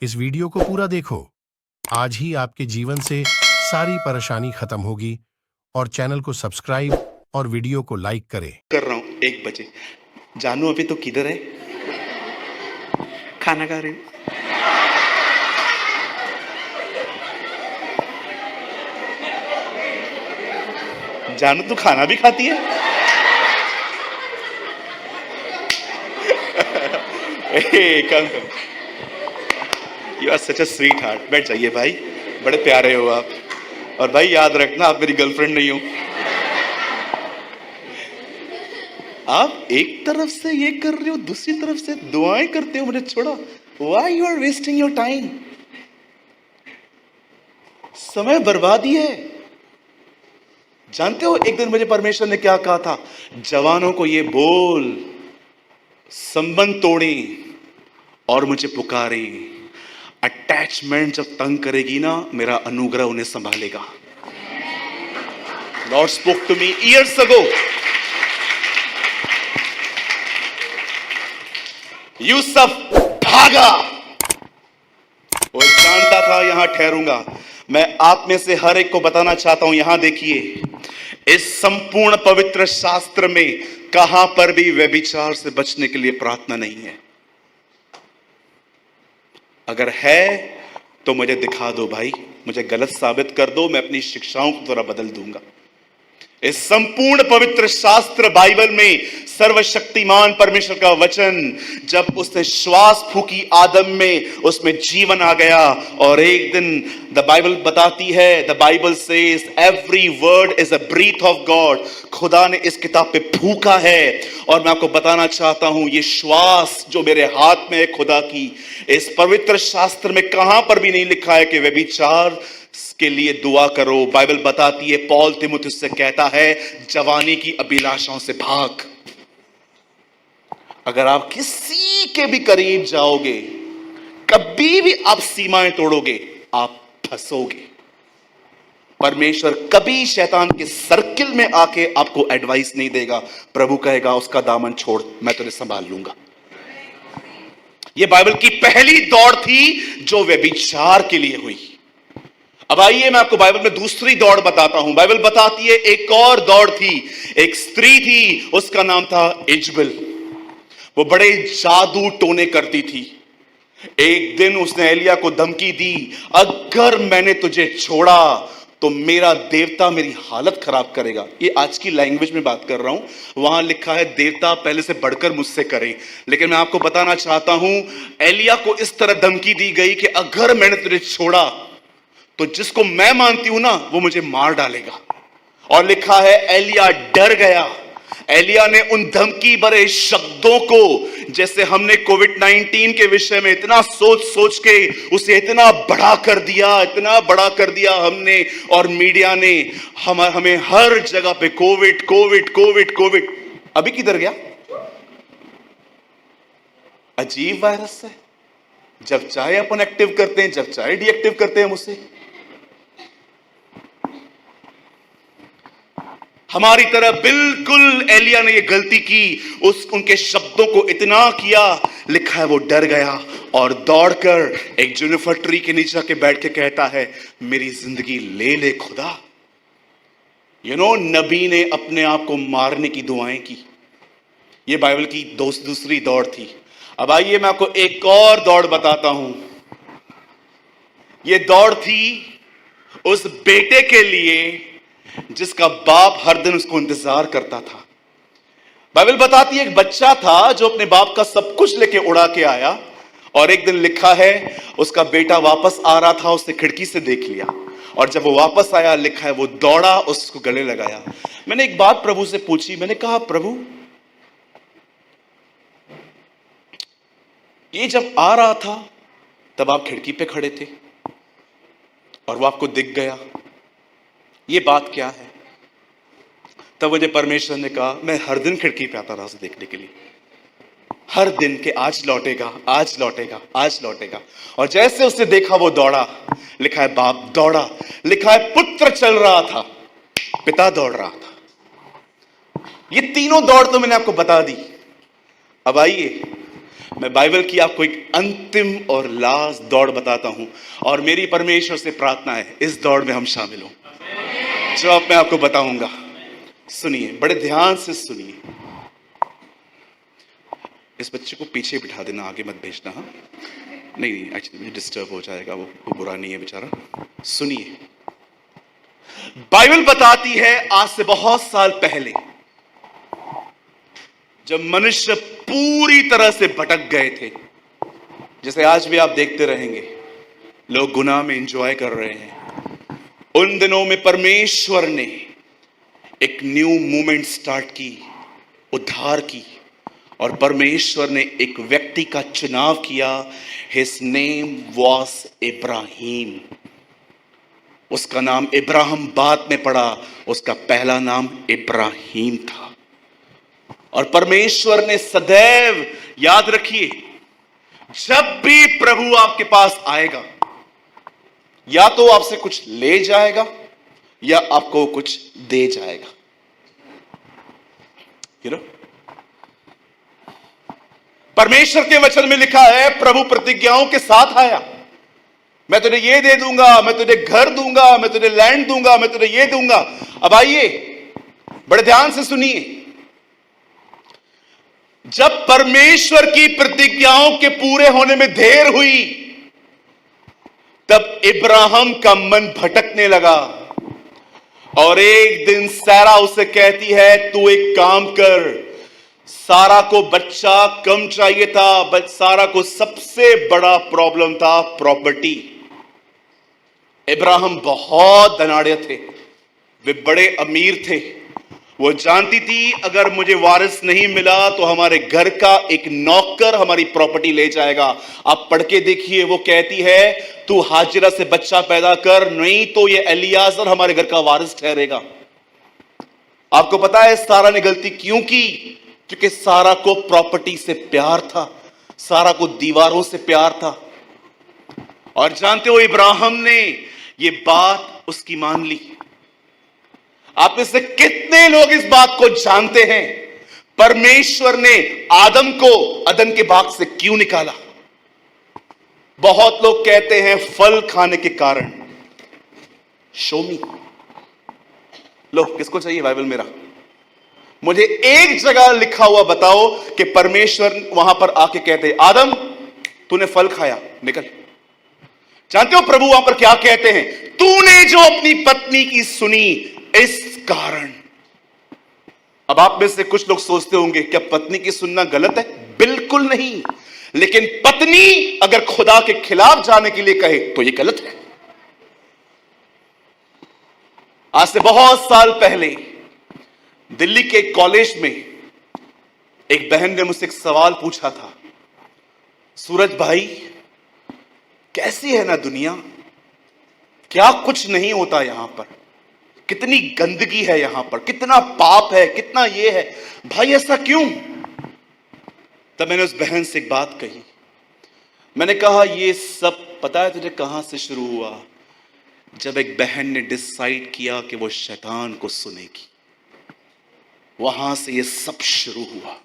इस वीडियो को पूरा देखो। आज ही आपके जीवन से सारी परेशानी खत्म होगी और चैनल को सब्सक्राइब और वीडियो को लाइक करें। कर रहा हूँ 1 बजे। जानू अभी तो किधर है? खाना खा रही हूँ। जानू तू खाना भी खाती है? Come you are such a sweetheart. बैठ जाइए भाई, बड़े प्यारे हो आप। और भाई याद रखना, आप मेरी गर्लफ्रेंड नहीं हो। आप एक तरफ से ये कर रहे हो, दूसरी तरफ से दुआएं करते हो मुझे छोड़ो। Why you are wasting your time? समय बर्बादी है। जानते हो एक दिन मुझे परमेश्वर ने क्या कहा था? जवानों को ये बोल, संबंध तोड़े और मुझे पुकारे। अटैचमेंट जब तंग करेगी ना, मेरा अनुग्रह उन्हें संभालेगा। Lord spoke to me years ago. Yusuf भागा। वो जानता था यहां ठहरूंगा। मैं आप में से हर एक को बताना चाहता हूं, यहां देखिए, इस संपूर्ण पवित्र शास्त्र में कहां पर भी व्यभिचार से बचने के लिए प्रार्थना नहीं है। अगर है तो मुझे दिखा दो भाई, मुझे गलत साबित कर दो, मैं अपनी शिक्षाओं को थोड़ा बदल दूंगा। इस संपूर्ण पवित्र शास्त्र बाइबल में सर्वशक्तिमान परमेश्वर का वचन, जब उसने श्वास फूकी आदम में, उसमें जीवन आ गया। और एक दिन द बाइबल बताती है, the Bible says every word is a breath of God. खुदा ने इस किताब पे फूका है। और मैं आपको बताना चाहता हूं, ये श्वास जो मेरे हाथ में है खुदा की, इस पवित्र शास्त्र में कहां पर भी नहीं लिखा है कि व्यभिचार के लिए दुआ करो। बाइबल बताती है, पौल तीमुथियुस से कहता है, जवानी की अभिलाषाओं से भाग। अगर आप किसी के भी करीब जाओगे, कभी भी आप सीमाएं तोड़ोगे, आप फंसोगे। परमेश्वर कभी शैतान के सर्किल में आके आपको एडवाइस नहीं देगा। प्रभु कहेगा, उसका दामन छोड़, मैं तुझे संभाल लूंगा। यह बाइबल की पहली दौड़ थी जो व्यभिचार के लिए हुई। अब आइए मैं आपको बाइबल में दूसरी दौड़ बताता हूं। बाइबल बताती है एक और दौड़ थी। एक स्त्री थी, उसका नाम था इजबेल। वो बड़े जादू टोने करती थी। एक दिन उसने एलिया को धमकी दी, अगर मैंने तुझे छोड़ा तो मेरा देवता मेरी हालत खराब करेगा। ये आज की लैंग्वेज में बात कर रहा हूं। वहां लिखा है देवता पहले से बढ़कर मुझसे करे। लेकिन मैं आपको बताना चाहता हूं, एलिया को इस तरह धमकी दी गई कि अगर मैंने तुझे छोड़ा तो जिसको मैं मानती हूं ना, वो मुझे मार डालेगा। और लिखा है एलिया डर गया। एलिया ने उन धमकी भरे शब्दों को, जैसे हमने कोविड-19 के विषय में इतना सोच सोच के उसे इतना बड़ा कर दिया, इतना बड़ा कर दिया हमने, और मीडिया ने हमें हर जगह पे कोविड कोविड कोविड कोविड। अभी किधर गया? अजीब वायरस है। जब चाहे अपन एक्टिव करते हैं, जब चाहे डीएक्टिव करते हैं उसे। हमारी तरह बिल्कुल एलिया ने ये गलती की। उनके शब्दों को इतना किया, लिखा है वो डर गया और दौड़कर एक जुनिफर ट्री के नीचे के बैठ के कहता है, मेरी जिंदगी ले ले खुदा। नबी ने अपने आप को मारने की दुआएं की। ये बाइबल की दूसरी दौड़ थी। अब आइए मैं आपको एक और दौड़ बताता हूं। ये दौड़ थी उस बेटे के लिए जिसका बाप हर दिन उसको इंतजार करता था। बाइबल बताती है एक बच्चा था जो अपने बाप का सब कुछ लेके उड़ा के आया, और एक दिन लिखा है उसका बेटा वापस आ रहा था, उसने खिड़की से देख लिया, और जब वो वापस आया, लिखा है वो दौड़ा, उसको गले लगाया। मैंने एक बात प्रभु से पूछी। मैंने कहा, प्रभु ये जब आ रहा था तब आप खिड़की पे खड़े थे और वो आपको दिख गया, ये बात क्या है? तब मुझे परमेश्वर ने कहा, मैं हर दिन खिड़की पे आता था उसे देखने के लिए, हर दिन के आज लौटेगा, आज लौटेगा, आज लौटेगा। और जैसे उसने देखा वो दौड़ा। लिखा है बाप दौड़ा, लिखा है पुत्र चल रहा था, पिता दौड़ रहा था। ये तीनों दौड़ तो मैंने आपको बता दी। अब आइए मैं बाइबल की आपको एक अंतिम और लास्ट दौड़ बताता हूं, और मेरी परमेश्वर से प्रार्थना है इस दौड़ में हम शामिल हों। जो अब मैं आपको बताऊंगा, सुनिए, बड़े ध्यान से सुनिए। इस बच्चे को पीछे बिठा देना, आगे मत भेजना। हाँ, नहीं एक्चुअली डिस्टर्ब हो जाएगा, वो बुरा नहीं है बेचारा। सुनिए, बाइबल बताती है आज से बहुत साल पहले जब मनुष्य पूरी तरह से भटक गए थे, जैसे आज भी आप देखते रहेंगे लोग गुनाह में एंजॉय कर रहे हैं, उन दिनों में परमेश्वर ने एक न्यू मूवमेंट स्टार्ट की, उद्धार की, और परमेश्वर ने एक व्यक्ति का चुनाव किया। His name was Ibrahim. उसका नाम इब्राहिम बाद में पड़ा, उसका पहला नाम इब्राहिम था। और परमेश्वर ने सदैव, याद रखिए, जब भी प्रभु आपके पास आएगा, या तो आपसे कुछ ले जाएगा या आपको कुछ दे जाएगा। परमेश्वर के वचन में लिखा है, प्रभु प्रतिज्ञाओं के साथ आया, मैं तुझे ये दे दूंगा, मैं तुझे घर दूंगा, मैं तुझे लैंड दूंगा, मैं तुझे ये दूंगा। अब आइए, बड़े ध्यान से सुनिए, जब परमेश्वर की प्रतिज्ञाओं के पूरे होने में देर हुई, तब इब्राहिम का मन भटकने लगा। और एक दिन सारा उसे कहती है, तू एक काम कर। सारा को बच्चा कम चाहिए था, बट सारा को सबसे बड़ा प्रॉब्लम था प्रॉपर्टी। इब्राहिम बहुत धनाढ़ थे, वे बड़े अमीर थे। वो जानती थी अगर मुझे वारिस नहीं मिला तो हमारे घर का एक नौकर हमारी प्रॉपर्टी ले जाएगा। आप पढ़ के देखिए, वो कहती है तू हाजिरा से बच्चा पैदा कर, नहीं तो ये एलियाजर हमारे घर का वारिस ठहरेगा। आपको पता है सारा ने गलती क्यों की? क्योंकि सारा को प्रॉपर्टी से प्यार था, सारा को दीवारों से प्यार था। और जानते हो, इब्राहिम ने ये बात उसकी मान ली। आप में से कितने लोग इस बात को जानते हैं, परमेश्वर ने आदम को अदन के बाग से क्यों निकाला? बहुत लोग कहते हैं फल खाने के कारण। शो मी। लो, किसको चाहिए बाइबल मेरा? मुझे एक जगह लिखा हुआ बताओ कि परमेश्वर वहां पर आके कहते आदम तूने फल खाया, निकल। जानते हो प्रभु वहां पर क्या कहते हैं? तूने जो अपनी पत्नी की सुनी इस कारण। अब आप में से कुछ लोग सोचते होंगे क्या पत्नी की सुनना गलत है? बिल्कुल नहीं, लेकिन पत्नी अगर खुदा के खिलाफ जाने के लिए कहे तो यह गलत है। आज से बहुत साल पहले दिल्ली के कॉलेज में एक बहन ने मुझसे एक सवाल पूछा था, सूरज भाई कैसी है ना दुनिया, क्या कुछ नहीं होता यहां पर, कितनी गंदगी है यहां पर, कितना पाप है, कितना ये है, भाई ऐसा क्यों? तब मैंने उस बहन से एक बात कही। मैंने कहा ये सब पता है तुझे कहां से शुरू हुआ? जब एक बहन ने डिसाइड किया कि वो शैतान को सुनेगी, वहां से ये सब शुरू हुआ।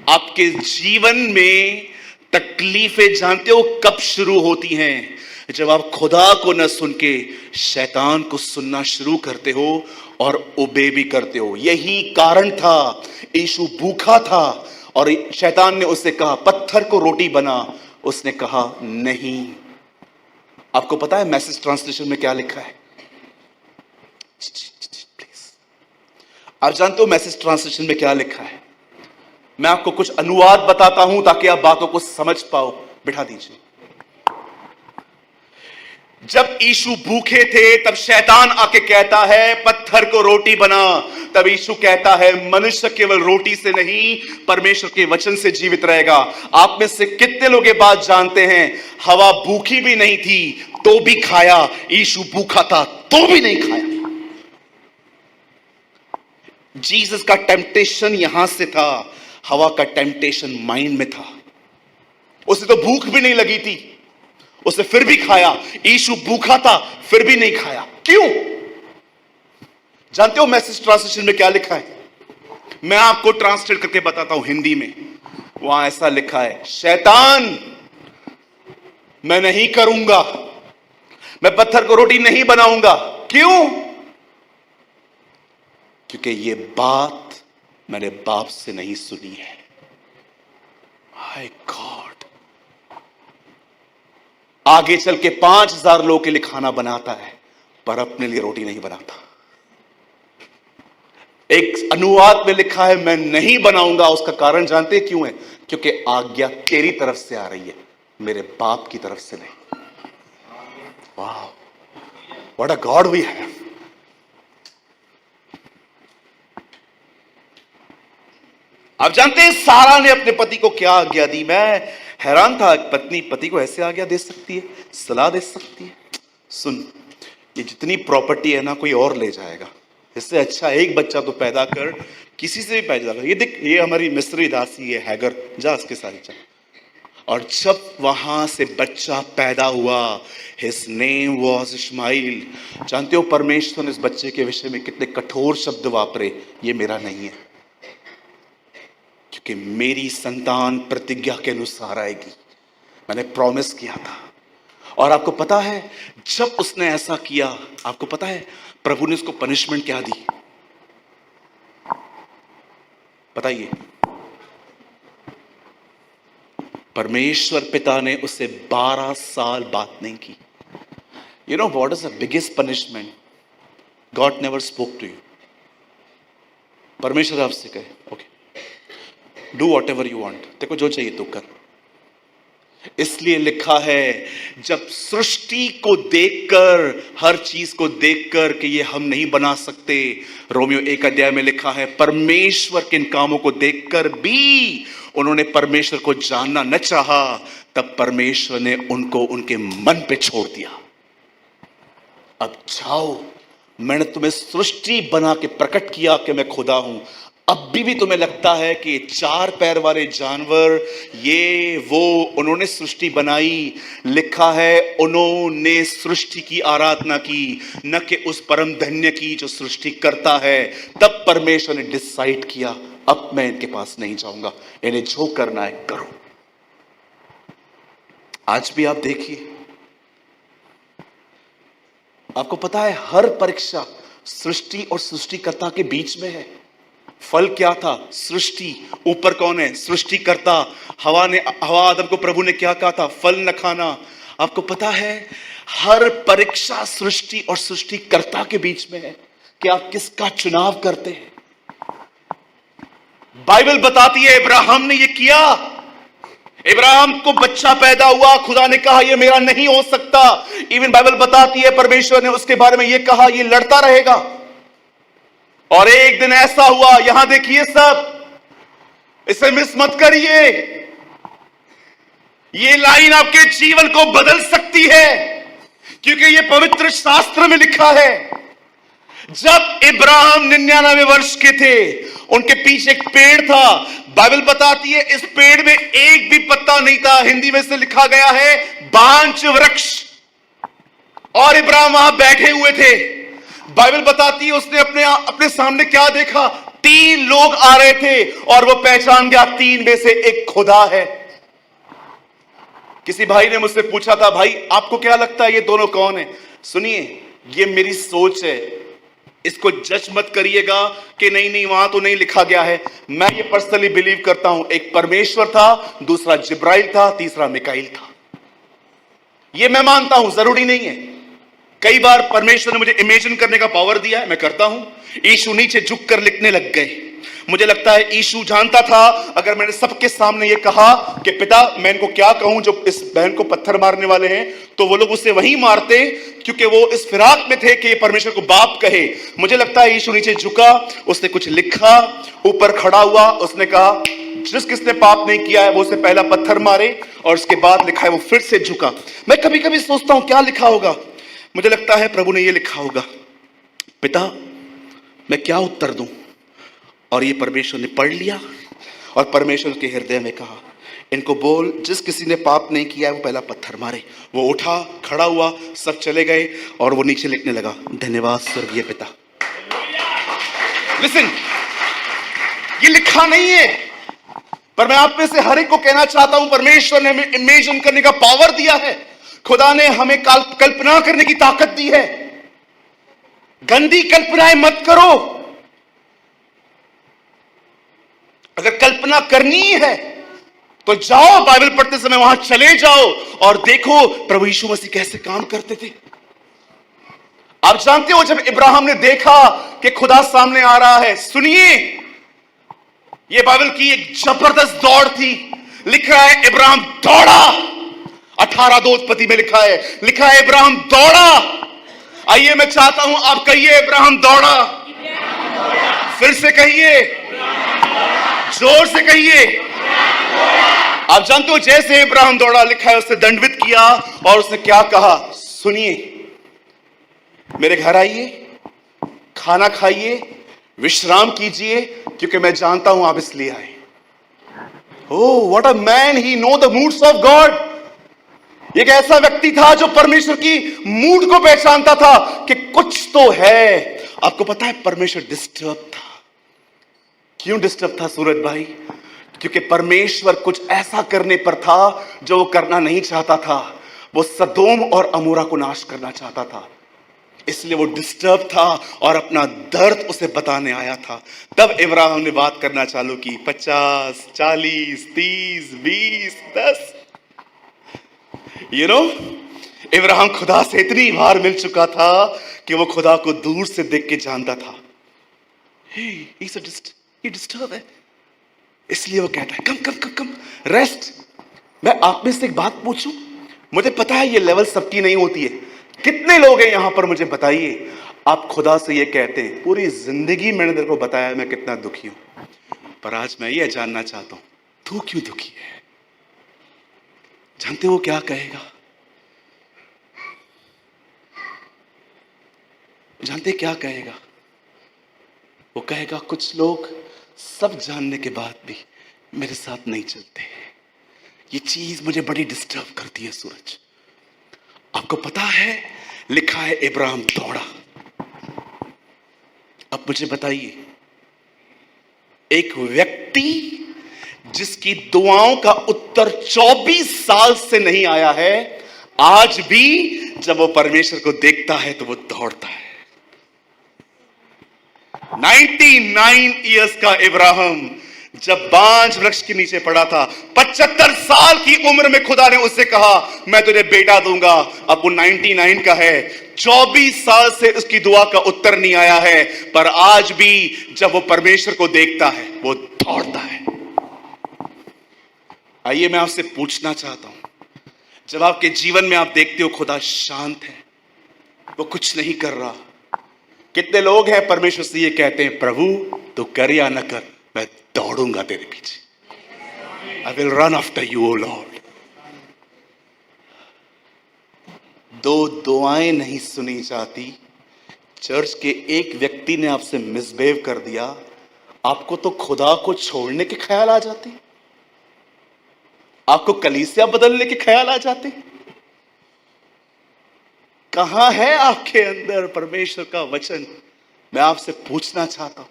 आपके जीवन में तकलीफें जानते हो कब शुरू होती हैं? जब आप खुदा को न सुन के शैतान को सुनना शुरू करते हो और ओबे भी करते हो। यही कारण था, यीशु भूखा था और शैतान ने उससे कहा पत्थर को रोटी बना, उसने कहा नहीं। आपको पता है मैसेज ट्रांसलेशन में क्या लिखा है? प्लीज, आप जानते हो मैसेज ट्रांसलेशन में क्या लिखा है? मैं आपको कुछ अनुवाद बताता हूं ताकि आप बातों को समझ पाओ। बिठा दीजिए। जब यीशु भूखे थे तब शैतान आके कहता है पत्थर को रोटी बना, तब यीशु कहता है मनुष्य केवल रोटी से नहीं परमेश्वर के वचन से जीवित रहेगा। आप में से कितने लोग ये बात जानते हैं? हवा भूखी भी नहीं थी तो भी खाया, यीशु भूखा था तो भी नहीं खाया। जीसस का टेम्पटेशन यहां से था, हवा का टेम्पटेशन माइंड में था। उसे तो भूख भी नहीं लगी थी, उसे फिर भी खाया। यीशु भूखा था फिर भी नहीं खाया। क्यों? जानते हो मैसेज ट्रांसलेशन में क्या लिखा है? मैं आपको ट्रांसलेट करके बताता हूं हिंदी में। वहां ऐसा लिखा है, शैतान मैं नहीं करूंगा, मैं पत्थर को रोटी नहीं बनाऊंगा। क्यों? क्योंकि ये बात मैंने बाप से नहीं सुनी है। हाय गॉड। आगे चल के 5000 लोगों के लिए खाना बनाता है, पर अपने लिए रोटी नहीं बनाता। एक अनुवाद में लिखा है, मैं नहीं बनाऊंगा। उसका कारण जानते हैं क्यों है? क्योंकि आज्ञा तेरी तरफ से आ रही है, मेरे बाप की तरफ से नहीं। वाह, what a God we have. आप जानते हैं सारा ने अपने पति को क्या आज्ञा दी? मैं हैरान था, पत्नी पति को ऐसे आज्ञा दे सकती है, सलाह दे सकती है? सुन, ये जितनी प्रॉपर्टी है ना, कोई और ले जाएगा। इससे अच्छा एक बच्चा तो पैदा कर, किसी से भी पैदा कर। ये देख, ये हमारी मिस्री दासी है हैगर, जा उसके साथ जा। और जब वहां से बच्चा पैदा हुआ, हिज नेम वॉज इस्माइल। जानते हो परमेश्वर ने इस बच्चे के विषय में कितने कठोर शब्द वापरे? ये मेरा नहीं है, क्योंकि मेरी संतान प्रतिज्ञा के अनुसार आएगी, मैंने प्रॉमिस किया था। और आपको पता है, जब उसने ऐसा किया, आपको पता है प्रभु ने उसको पनिशमेंट क्या दी? बताइए। परमेश्वर पिता ने उसे 12 साल बात नहीं की। You know what is the biggest punishment? God never spoke to you. परमेश्वर आपसे कहे, okay do whatever you want, देखो जो चाहिए तो कर। इसलिए लिखा है, जब सृष्टि को देखकर, हर चीज को देखकर कि ये हम नहीं बना सकते, रोमियो 1 अध्याय में लिखा है, परमेश्वर के इन कामों को देखकर भी उन्होंने परमेश्वर को जानना न चाहा, तब परमेश्वर ने उनको उनके मन पे छोड़ दिया। अब जाओ, मैंने तुम्हें सृष्टि बना के प्रकट किया कि मैं खुदा हूं। अब भी तुम्हें लगता है कि 4 पैर वाले जानवर, ये वो, उन्होंने सृष्टि बनाई। लिखा है, उन्होंने सृष्टि की आराधना की, न कि उस परम धन्य की जो सृष्टि करता है। तब परमेश्वर ने डिसाइड किया, अब मैं इनके पास नहीं जाऊंगा, इन्हें जो करना है करो। आज भी आप देखिए, आपको पता है हर परीक्षा सृष्टि और सृष्टिकर्ता के बीच में है। फल क्या था? सृष्टि। ऊपर कौन है? सृष्टिकर्ता। हवा आदम को प्रभु ने क्या कहा था? फल न खाना। आपको पता है हर परीक्षा सृष्टि और सृष्टिकर्ता के बीच में है कि आप किसका चुनाव करते हैं। बाइबल बताती है इब्राहिम ने ये किया। इब्राहिम को बच्चा पैदा हुआ, खुदा ने कहा ये मेरा नहीं हो सकता। इवन बाइबल बताती है परमेश्वर ने उसके बारे में ये कहा, ये लड़ता रहेगा। और एक दिन ऐसा हुआ, यहां देखिए सब, इसे मिस मत करिए। ये लाइन आपके जीवन को बदल सकती है, क्योंकि ये पवित्र शास्त्र में लिखा है। जब इब्राहिम 99 वर्ष के थे, उनके पीछे एक पेड़ था। बाइबल बताती है इस पेड़ में एक भी पत्ता नहीं था। हिंदी में से लिखा गया है बांझ वृक्ष। और इब्राहिम वहां बैठे हुए थे। बाइबल बताती है उसने अपने सामने क्या देखा? 3 लोग आ रहे थे और वो पहचान गया 3 में से एक खुदा है। किसी भाई ने मुझसे पूछा था, भाई आपको क्या लगता है ये दोनों कौन है? सुनिए, ये मेरी सोच है, इसको जज मत करिएगा कि नहीं वहां तो नहीं लिखा गया है। मैं ये पर्सनली बिलीव करता हूं, एक परमेश्वर था, दूसरा जिब्राइल था, तीसरा मिकाइल था। ये मैं मानता हूं, जरूरी नहीं है। कई बार परमेश्वर ने मुझे इमेजिन करने का पावर दिया है, मैं करता हूं। यीशु नीचे झुककर लिखने लग गए। मुझे लगता है यीशु जानता था, अगर मैंने सबके सामने ये कहा कि पिता मैं इनको क्या कहूं जो इस बहन को पत्थर मारने वाले हैं, तो वो लोग उसे वहीं मारते, क्योंकि वो इस फिराक में थे कि ये परमेश्वर को बाप कहे। मुझे लगता है यीशु नीचे झुका, उसने कुछ लिखा, ऊपर खड़ा हुआ, उसने कहा जिस किसने पाप नहीं किया है वो उसे पहला पत्थर मारे, और उसके बाद लिखा है वो फिर से झुका। मैं कभी कभी सोचता हूं क्या लिखा होगा। मुझे लगता है प्रभु ने ये लिखा होगा, पिता मैं क्या उत्तर दूं? और ये परमेश्वर ने पढ़ लिया और परमेश्वर के हृदय में कहा, इनको बोल जिस किसी ने पाप नहीं किया है वो पहला पत्थर मारे। वो उठा, खड़ा हुआ, सब चले गए और वो नीचे लिखने लगा, धन्यवाद स्वर्गीय पिता। लिसन, ये लिखा नहीं है, पर मैं आप में से हर एक को कहना चाहता हूं, परमेश्वर ने हमें इमेजिन करने का पावर दिया है। खुदा ने हमें कल्पना करने की ताकत दी है। गंदी कल्पनाएं मत करो। अगर कल्पना करनी है तो जाओ, बाइबल पढ़ते समय वहां चले जाओ और देखो प्रभु यीशु मसीह कैसे काम करते थे। आप जानते हो, जब इब्राहिम ने देखा कि खुदा सामने आ रहा है, सुनिए, यह बाइबल की एक जबरदस्त दौड़ थी। लिख रहा है इब्राहिम दौड़ा, 18 उत्पत्ति में लिखा है इब्राहिम दौड़ा। आइए मैं चाहता हूं आप कहिए इब्राहिम दौड़ा। फिर से कहिए, जोर से कहिए। आप जानते हो, जैसे इब्राहिम दौड़ा, लिखा है उसने दंडवत किया और उसने क्या कहा, सुनिए, मेरे घर आइए, खाना खाइए, विश्राम कीजिए, क्योंकि मैं जानता हूं आप इसलिए आए। Oh what a man, he know the moods of God. एक ऐसा व्यक्ति था जो परमेश्वर की मूड को पहचानता था कि कुछ तो है। आपको पता है, परमेश्वर डिस्टर्ब था। क्यों डिस्टर्ब था सूरज भाई? क्योंकि परमेश्वर कुछ ऐसा करने पर था जो वो करना नहीं चाहता था। वो सदोम और अमोरा को नाश करना चाहता था, इसलिए वो डिस्टर्ब था और अपना दर्द उसे बताने आया था। तब इब्राहिम ने बात करना चालू की, 50, 40, 30, 20, 10। इब्राहिम खुदा से इतनी बार मिल चुका था कि वो खुदा को दूर से देख के जानता था। ये डिस्टर्ब है, इसलिए वो कहता है कम कम कम कम, रेस्ट। मैं आप में से एक बात पूछूं, मुझे पता है ये लेवल सबकी नहीं होती है। कितने लोग हैं यहां पर, मुझे बताइए, आप खुदा से ये कहते हैं, पूरी जिंदगी मैंने तेरे को बताया मैं कितना दुखी हूं, पर आज मैं ये जानना चाहता हूं तू क्यों दुखी है? जानते हो क्या कहेगा? जानते क्या कहेगा? वो कहेगा, कुछ लोग सब जानने के बाद भी मेरे साथ नहीं चलते। ये चीज मुझे बड़ी डिस्टर्ब करती है सूरज। आपको पता है, लिखा है इब्राहिम दौड़ा। अब मुझे बताइए, एक व्यक्ति जिसकी दुआओं का उत्तर 24 साल से नहीं आया है, आज भी जब वो परमेश्वर को देखता है तो वो दौड़ता है। 99 इयर्स का इब्राहिम जब बांज वृक्ष के नीचे पड़ा था, 75 साल की उम्र में खुदा ने उससे कहा मैं तुझे बेटा दूंगा। अब वो 99 का है, 24 साल से उसकी दुआ का उत्तर नहीं आया है, पर आज भी जब वो परमेश्वर को देखता है वो दौड़ता है। आइए मैं आपसे पूछना चाहता हूं, जब आपके जीवन में आप देखते हो खुदा शांत है, वो कुछ नहीं कर रहा, कितने लोग हैं परमेश्वर से ये कहते हैं, प्रभु तू कर या न कर, मैं दौड़ूंगा तेरे पीछे, I will run after you O Lord. दो दुआएं नहीं सुनी जाती। चर्च के एक व्यक्ति ने आपसे मिसबिहेव कर दिया, आपको तो खुदा को छोड़ने के ख्याल आ जाते, आपको कलीसिया बदलने के ख्याल आ जाते। कहां है आपके अंदर परमेश्वर का वचन? मैं आपसे पूछना चाहता हूं,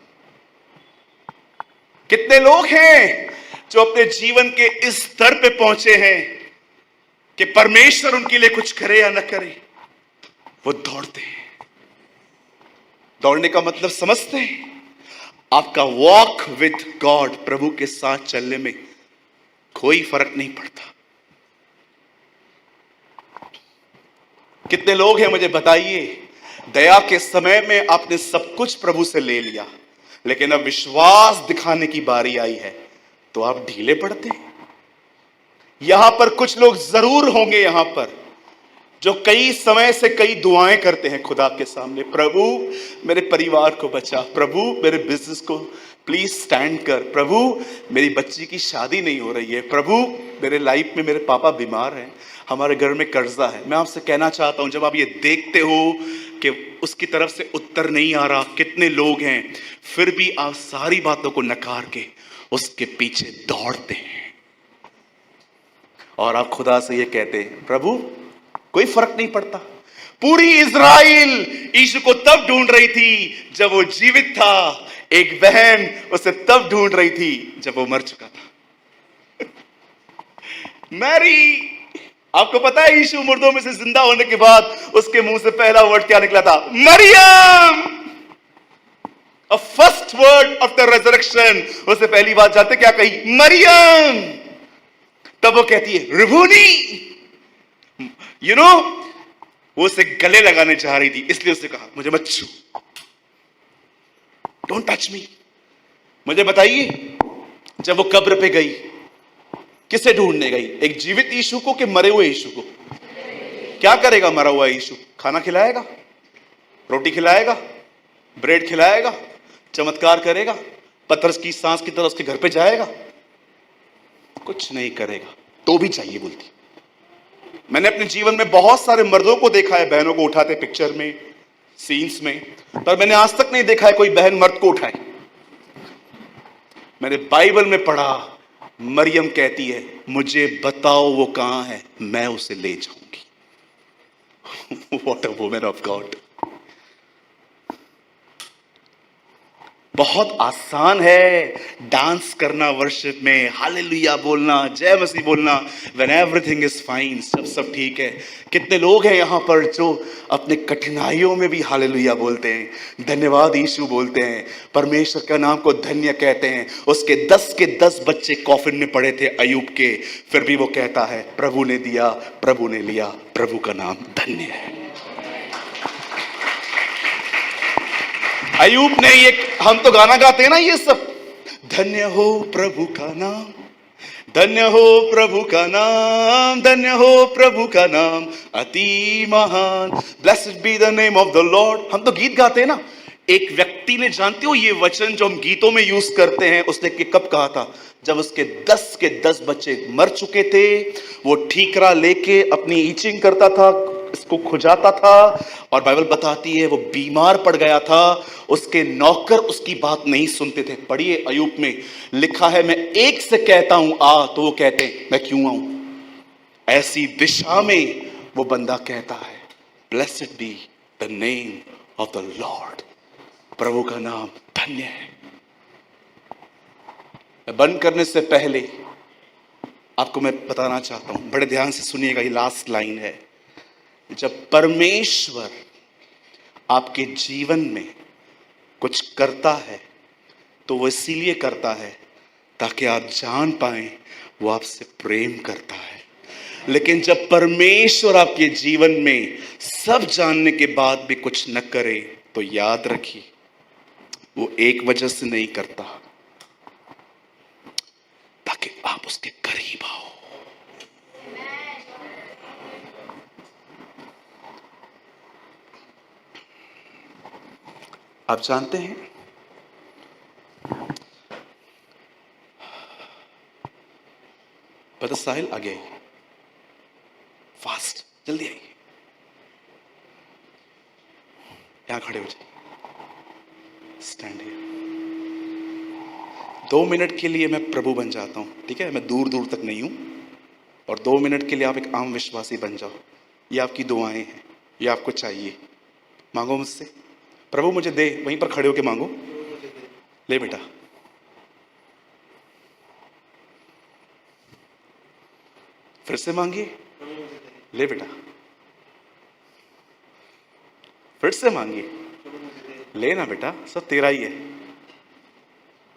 कितने लोग हैं जो अपने जीवन के इस स्तर पे पहुंचे हैं कि परमेश्वर उनके लिए कुछ करे या ना करे, वो दौड़ते हैं। दौड़ने का मतलब समझते हैं? आपका वॉक विद गॉड, प्रभु के साथ चलने में कोई फर्क नहीं पड़ता। कितने लोग हैं मुझे बताइए, दया के समय में आपने सब कुछ प्रभु से ले लिया, लेकिन अब विश्वास दिखाने की बारी आई है तो आप ढीले पड़ते हैं। यहां पर कुछ लोग जरूर होंगे यहां पर जो कई समय से कई दुआएं करते हैं खुदा के सामने, प्रभु मेरे परिवार को बचा, प्रभु मेरे बिजनेस को प्लीज स्टैंड कर, प्रभु मेरी बच्ची की शादी नहीं हो रही है, प्रभु मेरे लाइफ में मेरे पापा बीमार हैं, हमारे घर में कर्जा है। मैं आपसे कहना चाहता हूं, जब आप ये देखते हो कि उसकी तरफ से उत्तर नहीं आ रहा, कितने लोग हैं, फिर भी आप सारी बातों को नकार के उसके पीछे दौड़ते हैं और आप खुदा से ये कहते हैं, प्रभु कोई फर्क नहीं पड़ता। पूरी इज़राइल यीशु को तब ढूंढ रही थी जब वो जीवित था, एक बहन उसे तब ढूंढ रही थी जब वो मर चुका था। मैरी। आपको पता है यीशु मुर्दों में से जिंदा होने के बाद उसके मुंह से पहला वर्ड क्या निकला था? Mariam. A first word of the resurrection. उससे पहली बात जानते क्या कही? मरियम। तब वो कहती है रिभुनी। यू नो, वो उसे गले लगाने चाह रही थी, इसलिए उसने कहा मुझे मत छू, डोंट टच मी। मुझे बताइए, जब वो कब्र पे गई, किसे ढूंढने गई? एक जीवित यीशु को कि मरे हुए यीशु को? क्या करेगा मरा हुआ यीशु? खाना खिलाएगा, रोटी खिलाएगा, ब्रेड खिलाएगा, चमत्कार करेगा, पत्थर की सांस की तरह उसके घर पे जाएगा? कुछ नहीं करेगा। तो भी चाहिए बोलती। मैंने अपने जीवन में बहुत सारे मर्दों को देखा है बहनों को उठाते पिक्चर में, सीन्स में, पर मैंने आज तक नहीं देखा है कोई बहन मर्द को उठाए। मैंने बाइबल में पढ़ा, मरियम कहती है मुझे बताओ वो कहां है, मैं उसे ले जाऊंगी। What a woman of God. बहुत आसान है डांस करना वर्शिप में, हालेलुया बोलना, जय मसीह बोलना, व्हेन एवरीथिंग इज फाइन, सब ठीक है। कितने लोग हैं यहाँ पर जो अपने कठिनाइयों में भी हालेलुया बोलते हैं, धन्यवाद यीशु बोलते हैं, परमेश्वर का नाम को धन्य कहते हैं। उसके 10 के 10 बच्चे कॉफिन में पड़े थे अयूब के, फिर भी वो कहता है प्रभु ने दिया, प्रभु ने लिया, प्रभु का नाम धन्य है। अयूब ने ये, हम तो गाना गाते हैं ना ये सब, धन्य हो प्रभु का नाम, धन्य हो प्रभु का नाम, धन्य हो प्रभु का नाम, अति महान, blessed be the name of the Lord. हम तो गीत गाते हैं ना। एक व्यक्ति ने, जानते हो ये वचन जो हम गीतों में यूज करते हैं, उसने कब कहा था? जब उसके 10 के 10 बच्चे मर चुके थे, वो ठीकरा लेके अपनी ईचिंग करता था, इसको खुजाता था, और बाइबल बताती है वो बीमार पड़ गया था, उसके नौकर उसकी बात नहीं सुनते थे। पढ़िए अयूब में लिखा है, मैं एक से कहता हूं आ, तो वो कहते मैं क्यों आऊं। ऐसी दिशा में वो बंदा कहता है blessed be the name of the lord, प्रभु का नाम धन्य है। बंद करने से पहले आपको मैं बताना चाहता हूं, बड़े ध्यान से सुनिएगा, ये लास्ट लाइन है। जब परमेश्वर आपके जीवन में कुछ करता है तो वो इसीलिए करता है ताकि आप जान पाएं वो आपसे प्रेम करता है। लेकिन जब परमेश्वर आपके जीवन में सब जानने के बाद भी कुछ न करे, तो याद रखिए वो एक वजह से नहीं करता, ताकि आप उसके करीब आओ। आप जानते हैं, ब्रदर साहिल आगे आइए, फास्ट जल्दी आइए, यहां खड़े हो जाइए, स्टैंड हियर। 2 मिनट के लिए मैं प्रभु बन जाता हूं, ठीक है? मैं दूर दूर तक नहीं हूं, और 2 मिनट के लिए आप एक आम विश्वासी बन जाओ। ये आपकी दुआएं हैं, ये आपको चाहिए। मांगो मुझसे, प्रभु मुझे दे, वहीं पर खड़े होके मांगो। ले बेटा, फिर से मांगिए, ले बेटा, फिर से मांगिए, लेना बेटा, सब तेरा ही है।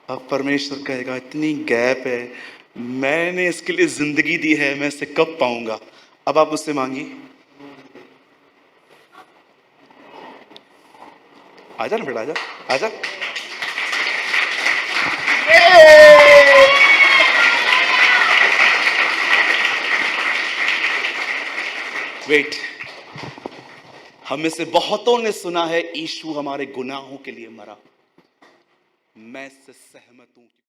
अब परमेश्वर कहेगा इतनी गैप है, मैंने इसके लिए जिंदगी दी है, मैं इसे कब पाऊंगा? अब आप उससे मांगिए। आजा ना बेटा, आजा आजा। वेट, हम में से बहुतों ने सुना है यीशु हमारे गुनाहों के लिए मरा। मैं इससे सहमत हूं।